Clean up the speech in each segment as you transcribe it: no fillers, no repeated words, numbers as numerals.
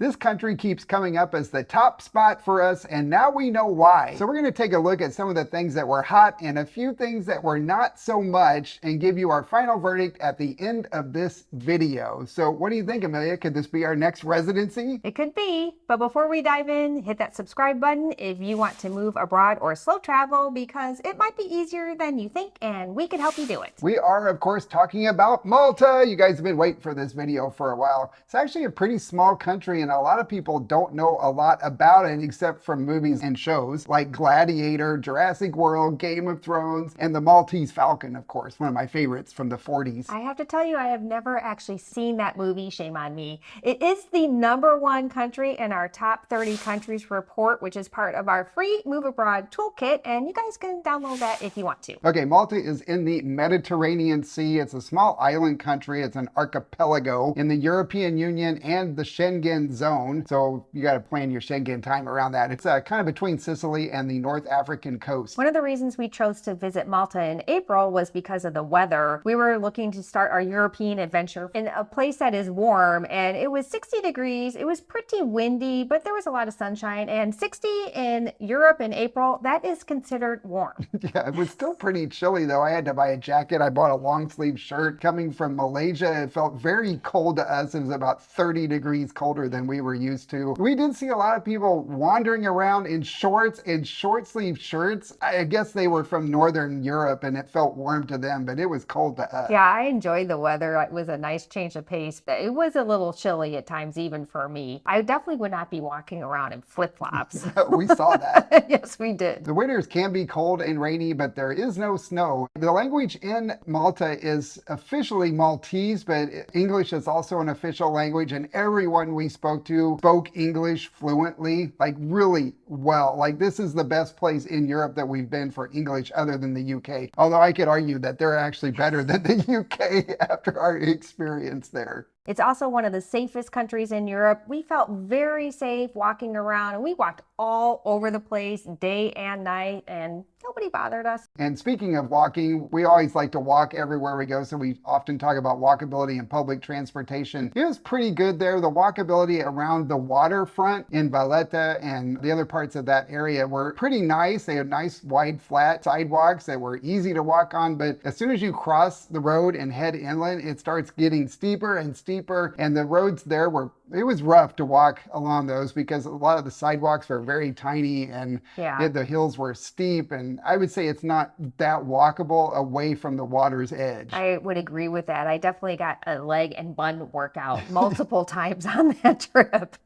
This country keeps coming up as the top spot for us, and now we know why. So we're going to take a look at some of the things that were hot and a few things that were not so much and give you our final verdict at the end of this video. So what do you think, Amelia? Could this be our next residency? It could be, but before we dive in, hit that subscribe button if you want to move abroad or slow travel, because it might be easier than you think and we can help you do it. We are, of course, talking about Malta. You guys have been waiting for this video for a while. It's actually a pretty small country and a lot of people don't know a lot about it except from movies and shows like Gladiator, Jurassic World, Game of Thrones, and the Maltese Falcon, of course, one of my favorites from the 40s. I have to tell you, I have never actually seen that movie, shame on me. It is the #1 country in our top 30 countries report, which is part of our free Move Abroad toolkit, and you guys can download that if you want to. Okay, Malta is in the Mediterranean Sea. It's a small island country. It's an archipelago in the European Union and the Schengen zone. So you got to plan your Schengen time around that. It's kind of between Sicily and the North African coast. One of the reasons we chose to visit Malta in April was because of the weather. We were looking to start our European adventure in a place that is warm, and it was 60 degrees. It was pretty windy, but there was a lot of sunshine, and 60 in Europe in April, that is considered warm. Yeah, it was still pretty chilly though. I had to buy a jacket. I bought a long sleeve shirt. Coming from Malaysia, it felt very cold to us. It was about 30 degrees colder than we were used to. We did see a lot of people wandering around in shorts and short sleeve shirts. I guess they were from Northern Europe and it felt warm to them, but it was cold to us. Yeah, I enjoyed the weather. It was a nice change of pace. It was a little chilly at times, even for me. I definitely would not be walking around in flip-flops. We saw that. Yes, we did. The winters can be cold and rainy, but there is no snow. The language in Malta is officially Maltese, but English is also an official language, and everyone we spoke to spoke English fluently, like really well. Like this is the best place in Europe that we've been for English other than the UK. Although I could argue that they're actually better than the UK after our experience there. It's also one of the safest countries in Europe. We felt very safe walking around, and we walked all over the place day and night, and nobody bothered us. And speaking of walking, we always like to walk everywhere we go, so we often talk about walkability and public transportation. It was pretty good there. The walkability around the waterfront in Valletta and the other parts of that area were pretty nice. They had nice, wide, flat sidewalks that were easy to walk on, but as soon as you cross the road and head inland, it starts getting steeper and steeper, and the roads there it was rough to walk along those because a lot of the sidewalks were very tiny and the hills were steep, and I would say it's not that walkable away from the water's edge. I would agree with that. I definitely got a leg and bun workout multiple times on that trip.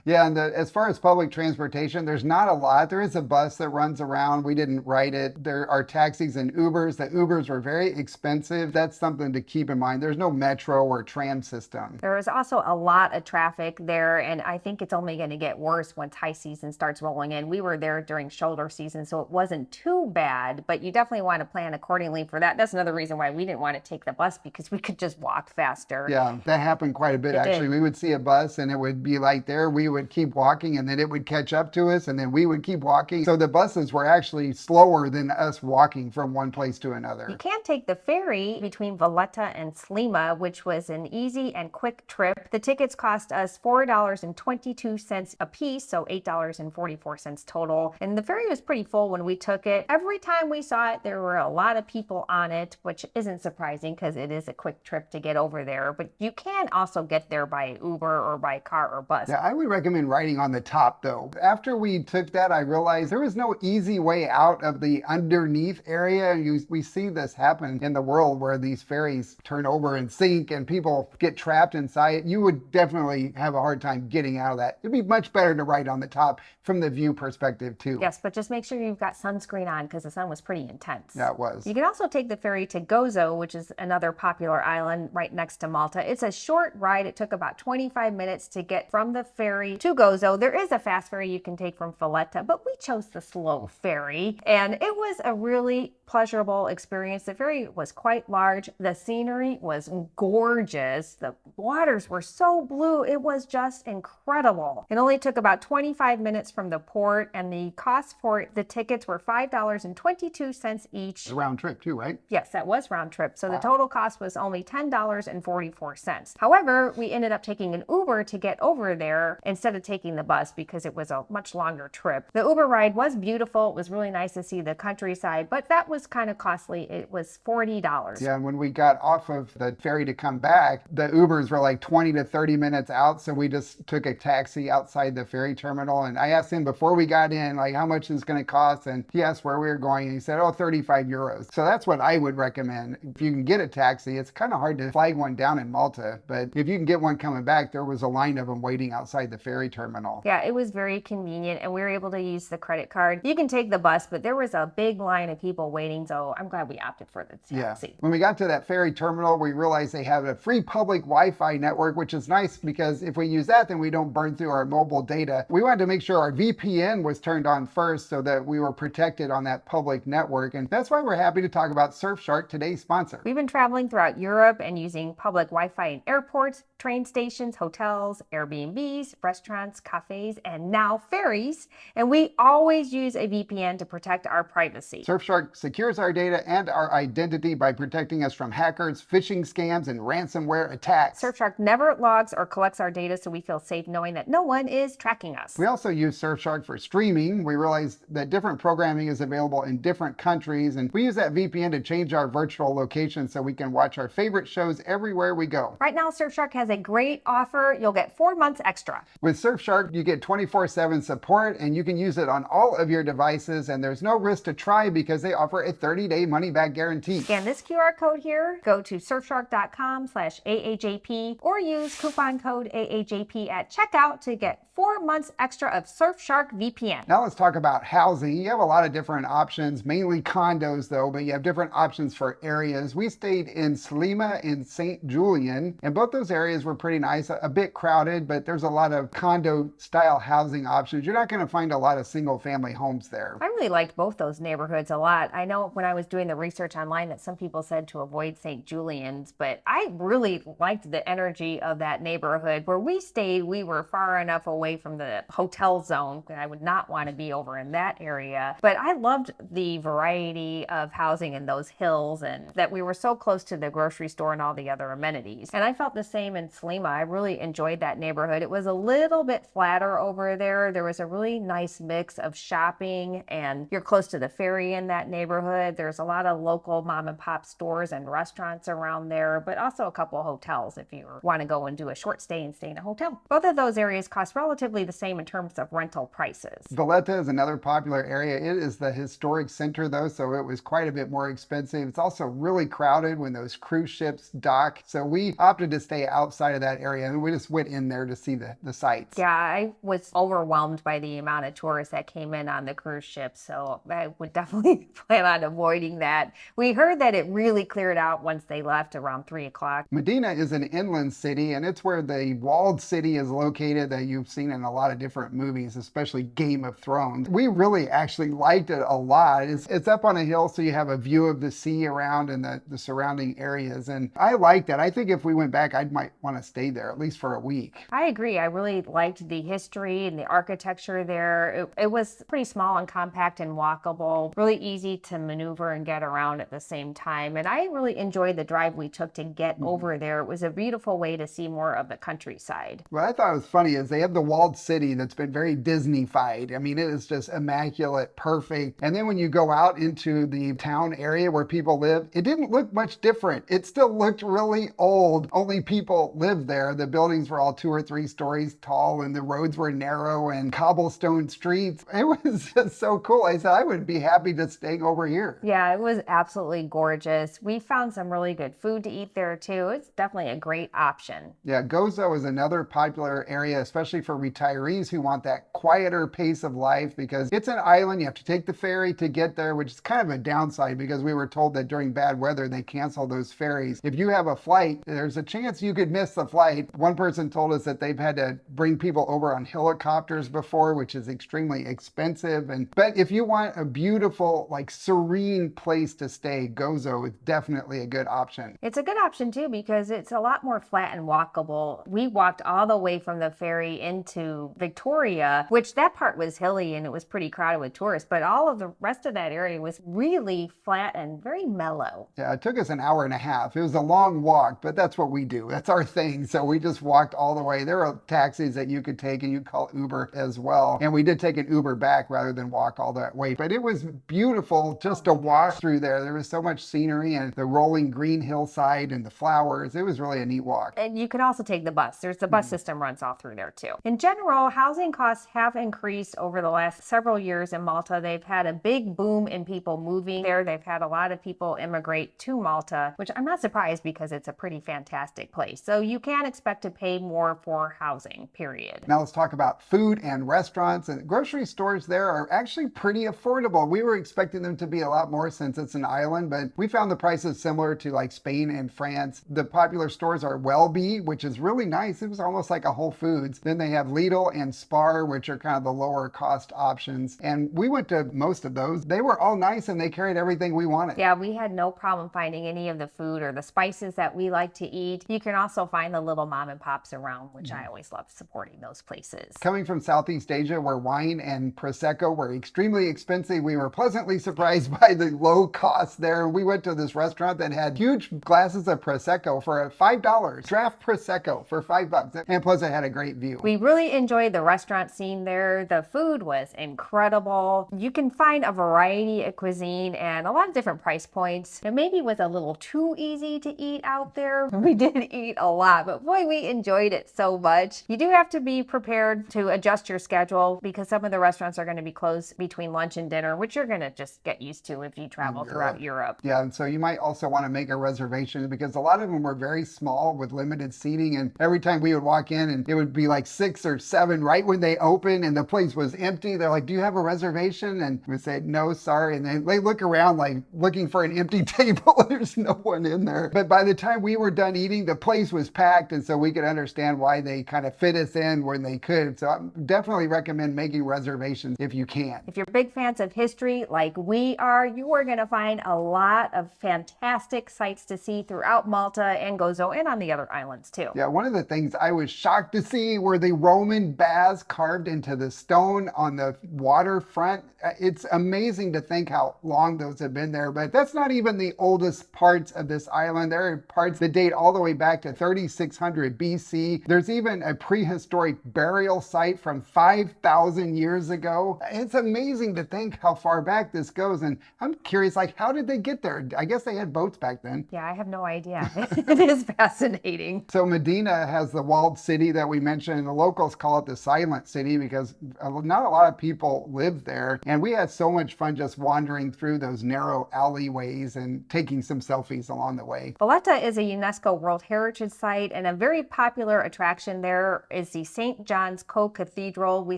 Yeah, and as far as public transportation, there's not a lot. There is a bus that runs around. We didn't ride it. There are taxis and Ubers. The Ubers were very expensive. That's something to keep in mind. There's no metro or tram system. There was also a lot of traffic there, and I think it's only going to get worse once high season starts rolling in. We were there during shoulder season, so it wasn't too bad, but you definitely want to plan accordingly for that. That's another reason why we didn't want to take the bus, because we could just walk faster. Yeah, that happened quite a bit, actually. We would see a bus and it would be like there, we would keep walking and then it would catch up to us and then we would keep walking. So the buses were actually slower than us walking from one place to another. You can take the ferry between Valletta and Slima, which was an easy and quick trip. The tickets cost us $4.22 a piece, so $8.44 total. And the ferry was pretty full when we took it. Every time we saw it, there were a lot of people on it, which isn't surprising because it is a quick trip to get over there. But you can also get there by Uber or by car or bus. Yeah, I would recommend riding on the top though. After we took that, I realized there was no easy way out of the underneath area. We see this happen in the world where these ferries turn over and sink and people get trapped inside. You would definitely have a hard time getting out of that. It'd be much better to ride on the top from the view perspective too. Yes, but just make sure you've got sunscreen on because the sun was pretty intense. Yeah, it was. You can also take the ferry to Gozo, which is another popular island right next to Malta. It's a short ride. It took about 25 minutes to get from the ferry ferry to Gozo. There is a fast ferry you can take from Valletta, but we chose the slow ferry, and it was a really pleasurable experience. The ferry was quite large. The scenery was gorgeous. The waters were so blue. It was just incredible. It only took about 25 minutes from the port, and the cost for the tickets were $5.22 each. Round trip too, right? Yes, that was round trip. So the total cost was only $10.44. However, we ended up taking an Uber to get over there instead of taking the bus because it was a much longer trip. The Uber ride was beautiful. It was really nice to see the countryside, but that was kind of costly. It was $40. Yeah, and when we got off of the ferry to come back, the Ubers were like 20 to 30 minutes out. So we just took a taxi outside the ferry terminal. And I asked him before we got in, like, how much is going to cost? And he asked where we were going. And he said, oh, 35 euros. So that's what I would recommend. If you can get a taxi, it's kind of hard to flag one down in Malta. But if you can get one coming back, there was a line of them waiting outside the ferry terminal. Yeah, it was very convenient. And we were able to use the credit card. You can take the bus, but there was a big line of people waiting. So I'm glad we opted for the taxi. Yeah. When we got to that ferry terminal, we realized they have a free public Wi-Fi network, which is nice because if we use that, then we don't burn through our mobile data. We wanted to make sure our VPN was turned on first so that we were protected on that public network. And that's why we're happy to talk about Surfshark, today's sponsor. We've been traveling throughout Europe and using public Wi-Fi in airports, train stations, hotels, Airbnbs, restaurants, cafes, and now ferries. And we always use a VPN to protect our privacy. Surfshark secures our data and our identity by protecting us from hackers, phishing scams, and ransomware attacks. Surfshark never logs or collects our data, so we feel safe knowing that no one is tracking us. We also use Surfshark for streaming. We realized that different programming is available in different countries, and we use that VPN to change our virtual location so we can watch our favorite shows everywhere we go. Right now, Surfshark has a great offer. You'll get 4 months extra. With Surfshark, you get 24/7 support, and you can use it on all of your devices, and there's no risk to try because they offer a 30-day money-back guarantee. Scan this QR code here, go to surfshark.com/AAJP, or use coupon code AAJP at checkout to get 4 months extra of Surfshark VPN. Now let's talk about housing. You have a lot of different options, mainly condos though, but you have different options for areas. We stayed in Slima and St. Julian, and both those areas were pretty nice, a bit crowded, but there's a lot of condo style housing options. You're not going to find a lot of single family homes there. I really liked both those neighborhoods a lot. I know when I was doing the research online that some people said to avoid St. Julian's, but I really liked the energy of that neighborhood. Where we stayed, we were far enough away from the hotel zone that I would not want to be over in that area. But I loved the variety of housing in those hills and that we were so close to the grocery store and all the other amenities. And I felt the same in Slima. I really enjoyed that neighborhood. It was a little bit flatter over there. There was a really nice mix of shopping, and you're close to the ferry in that neighborhood. There's a lot of local mom and pop stores and restaurants around there, but also a couple of hotels if you want to go and do a short stay and stay in a hotel. Both of those areas cost relatively the same in terms of rental prices. Valletta is another popular area. It is the historic center though, so it was quite a bit more expensive. It's also really crowded when those cruise ships dock. So we opted to stay outside of that area and we just went in there to see the sights. Yeah, I was overwhelmed by the amount of tourists that came in on the cruise ship, so I would definitely plan on avoiding that. We heard that it really cleared out once they left around 3 o'clock. Medina is an inland city, and it's where the walled city is located that you've seen in a lot of different movies, especially Game of Thrones. We really actually liked it a lot. It's up on a hill, so you have a view of the sea around and the surrounding areas, and I liked that. I think if we went back, I might want to stay there at least for a week. I agree. I really liked the history and the architecture there. It was pretty small and compact and walkable, really easy to maneuver and get around at the same time. And I really enjoyed the drive we took to get over there. It was a beautiful way to see more of the countryside. What I thought was funny is they have the walled city that's been very Disney-fied. I mean, it is just immaculate, perfect. And then when you go out into the town area where people live, it didn't look much different. It still looked really old. Only people lived there. The buildings were all 2 or 3 stories tall and the roads were narrow and cobblestone streets. It was just so cool. I said, I would be happy to stay over here. Yeah, it was absolutely gorgeous. We found some really good food to eat there too. It's definitely a great option. Yeah, Gozo is another popular area, especially for retirees who want that quieter pace of life because it's an island. You have to take the ferry to get there, which is kind of a downside because we were told that during bad weather, they cancel those ferries. If you have a flight, there's a chance you could miss the flight. One person told us that they've had to bring people over on helicopters before, which is extremely expensive. But if you want a beautiful, like serene place to stay, Gozo is definitely a good option. It's a good option too because it's a lot more flat and walkable. We walked all the way from the ferry into Victoria, which that part was hilly and it was pretty crowded with tourists, but all of the rest of that area was really flat and very mellow. Yeah, it took us an hour and a half. It was a long walk, but that's what we do. That's our thing. So we just walked all the way. There are taxis that you could take and you call Uber as well. And we did take an Uber back rather than walk all that way. But it was beautiful just to walk through there. There was so much scenery and the rolling green hillside and the flowers. It was really a neat walk. And you can also take the bus. There's the bus system runs all through there too. In general, housing costs have increased over the last several years in Malta. They've had a big boom in people moving there. They've had a lot of people immigrate to Malta, which I'm not surprised because it's a pretty fantastic place. So you can expect to pay more for housing, period. Now let's talk about food and restaurants. And grocery stores there are actually pretty affordable. We were expecting them to be a lot more since it's an island, but we found the prices similar to like Spain and France. The popular stores are Welby, which is really nice. It was almost like a Whole Foods. Then they have Lidl and Spar, which are kind of the lower cost options. And we went to most of those. They were all nice and they carried everything we wanted. Yeah, we had no problem finding any of the food or the spices that we like to eat. You can also find the little mom and pops around, which I always love supporting those places. Coming from Southeast Asia, where wine and Prosecco were extremely expensive, we were pleasantly surprised by the low cost there. We went to this restaurant that had huge glasses of Prosecco for $5, draft Prosecco for $5. And plus it had a great view. We really enjoyed the restaurant scene there. The food was incredible. You can find a variety of cuisine and a lot of different price points. It maybe was a little too easy to eat out there. We did eat a lot, but boy, we enjoyed it so much. You do have to be prepared to adjust your schedule because some of the restaurants are going to be closed between lunch and dinner, which you're going to just get used to if you travel throughout Europe. Yeah, and so you might also want to make a reservation because a lot of them were very small with limited seating. And every time we would walk in and it would be like 6 or 7 right when they open and the place was empty. They're like, do you have a reservation? And we say, no, sorry. And they look around like looking for an empty table. There's no one in there. But by the time we were done eating, the place was packed. And so we could understand why they kind of fit us in when they could. So I definitely recommend making reservations if you can. If you're big fans of history like we are, you are going to find a lot of fantastic sights to see throughout Malta and Gozo and on the other islands too. Yeah, one of the things I was shocked to see were the Roman baths carved into the stone on the waterfront. It's amazing to think how long those have been there, but that's not even the oldest parts of this island. There are parts that date all the way back to 3600 BC. There's even a prehistoric burial site from 5,000 years ago. It's amazing to think how far back this goes, and I'm curious, like, how did they get there? I guess they had boats back then. Yeah, I have no idea. It is fascinating. So Medina has the walled city that we mentioned, and the locals call it the silent city because not a lot of people live there. And we had so much fun just wandering through those narrow alleyways and taking some selfies along the way. Valletta is a UNESCO World Heritage Site, and a very popular attraction there is the St. John's Co-Cathedral. We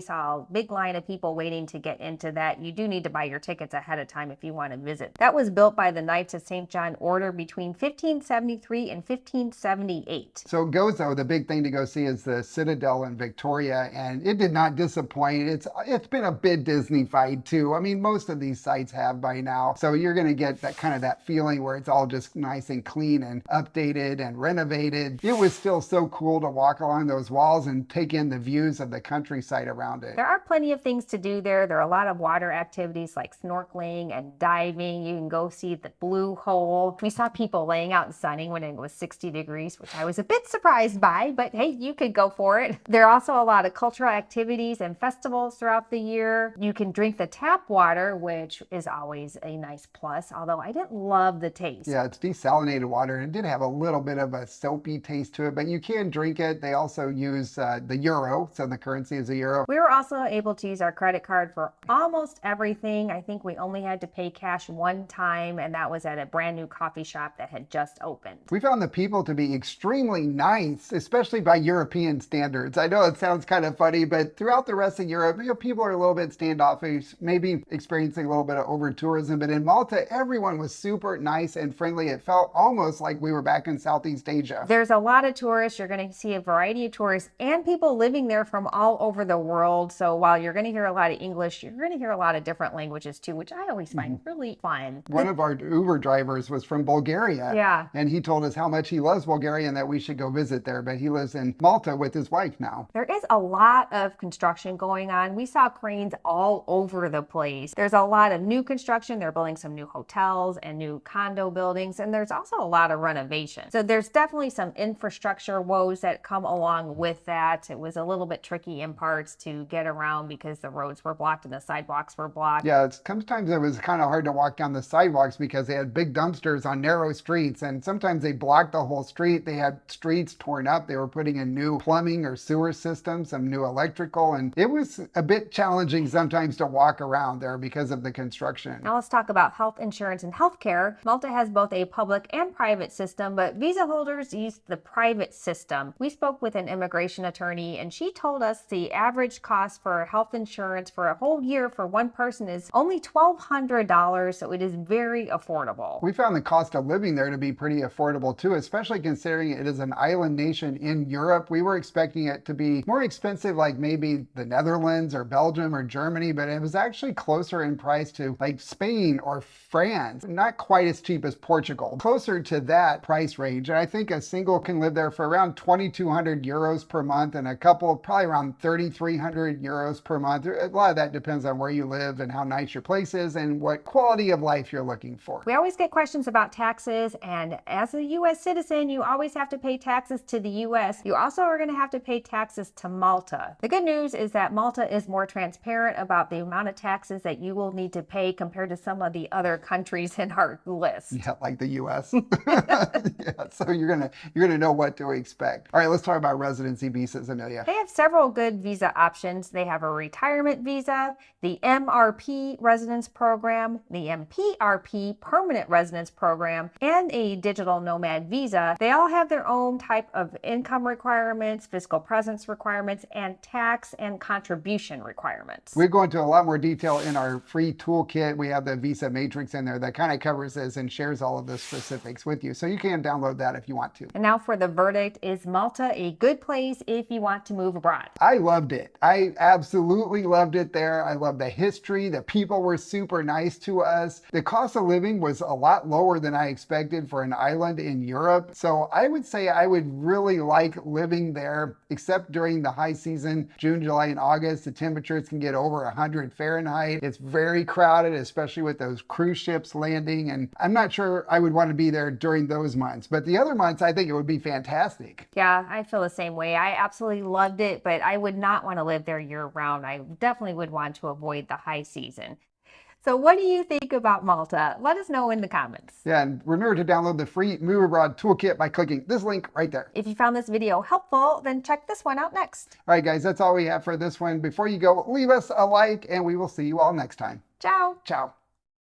saw a big line of people waiting to get into that. You do need to buy your tickets ahead of time if you want to visit. That was built by the Knights of St. John Order between 1573 and 1578. So Gozo, the big thing to go see is the Citadel in Victoria, and it did not disappoint. It's been a bit Disney-fied too. I mean, most of these sites have by now. So you're going to get that kind of that feeling where it's all just nice and clean and updated and renovated. It was still so cool to walk along those walls and take in the views of the countryside around it. There are plenty of things to do there. There are a lot of water activities like snorkeling and diving. You can go see the Blue Hole. We saw people laying out and sunning when it was 60 degrees, which I was a bit surprised by, but hey, you could go for it. There are also a lot of cultural activities and festivals throughout the year. You can drink the tap water, which is always a nice plus, although I didn't love the taste. Yeah, it's desalinated water, and it did have a little bit of a soapy taste to it, but you can drink it. They also use the euro, so the currency is a euro. We were also able to use our credit card for almost everything. I think we only had to pay cash one time, and that was at a brand new coffee shop that had just opened. We found the people to be extremely nice, especially by European standards. I know it sounds kind of funny, but throughout the rest of Europe, people are a little bit standoffish, maybe experiencing a little bit of over-tourism, but in Malta, everyone was super nice and friendly. It felt almost like we were back in Southeast Asia. There's a lot of tourists. You're going to see a variety of tourists, and and people living there from all over the world. So while you're going to hear a lot of English, you're going to hear a lot of different languages too, which I always find really fun. One of our Uber drivers was from Bulgaria. Yeah. And he told us how much he loves Bulgaria and that we should go visit there. But he lives in Malta with his wife now. There is a lot of construction going on. We saw cranes all over the place. There's a lot of new construction. They're building some new hotels and new condo buildings, and there's also a lot of renovation. So there's definitely some infrastructure woes that come along with that. It was a little bit tricky in parts to get around because the roads were blocked and the sidewalks were blocked. Yeah, sometimes it was kind of hard to walk down the sidewalks because they had big dumpsters on narrow streets, and sometimes they blocked the whole street. They had streets torn up. They were putting in new plumbing or sewer systems, some new electrical, and it was a bit challenging sometimes to walk around there because of the construction. Now let's talk about health insurance and healthcare. Malta has both a public and private system, but visa holders use the private system. We spoke with an immigration attorney, and she told us the average cost for health insurance for a whole year for one person is only $1,200, so it is very affordable. We found the cost of living there to be pretty affordable too, especially considering it is an island nation in Europe. We were expecting it to be more expensive, like maybe the Netherlands or Belgium or Germany, but it was actually closer in price to like Spain or France. Not quite as cheap as Portugal, closer to that price range. And I think a single can live there for around 2,200 euros per month, and a couple probably around 3,300 euros per month. A lot of that depends on where you live and how nice your place is and what quality of life you're looking for. We always get questions about taxes, and as a U.S. citizen, you always have to pay taxes to the U.S. You also are going to have to pay taxes to Malta. The good news is that Malta is more transparent about the amount of taxes that you will need to pay compared to some of the other countries in our list. Yeah, like the U.S. Yeah, so you're gonna know what to expect. All right, let's talk about residency visas, Amelia. They have several good visa options. They have a retirement visa, the MRP residence program, the MPRP permanent residence program, and a digital nomad visa. They all have their own type of income requirements, fiscal presence requirements, and tax and contribution requirements. We go into a lot more detail in our free toolkit. We have the visa matrix in there that kind of covers this and shares all of the specifics with you. So you can download that if you want to. And now for the verdict. Is Malta a good place if you want to move abroad? I loved it. I absolutely loved it there. I loved the history. The people were super nice to us. The cost of living was a lot lower than I expected for an island in Europe. So I would say I would really like living there, except during the high season, June, July, and August. The temperatures can get over 100 Fahrenheit. It's very crowded, especially with those cruise ships landing. And I'm not sure I would want to be there during those months. But the other months, I think it would be fantastic. Yeah, I feel the same way. I absolutely loved it, but I would not want to live there year round. I definitely would want to avoid the high season. So what do you think about Malta? Let us know in the comments. Yeah, and remember to download the free Move Abroad Toolkit by clicking this link right there. If you found this video helpful, then check this one out next. All right, guys, that's all we have for this one. Before you go, leave us a like, and we will see you all next time. Ciao. Ciao.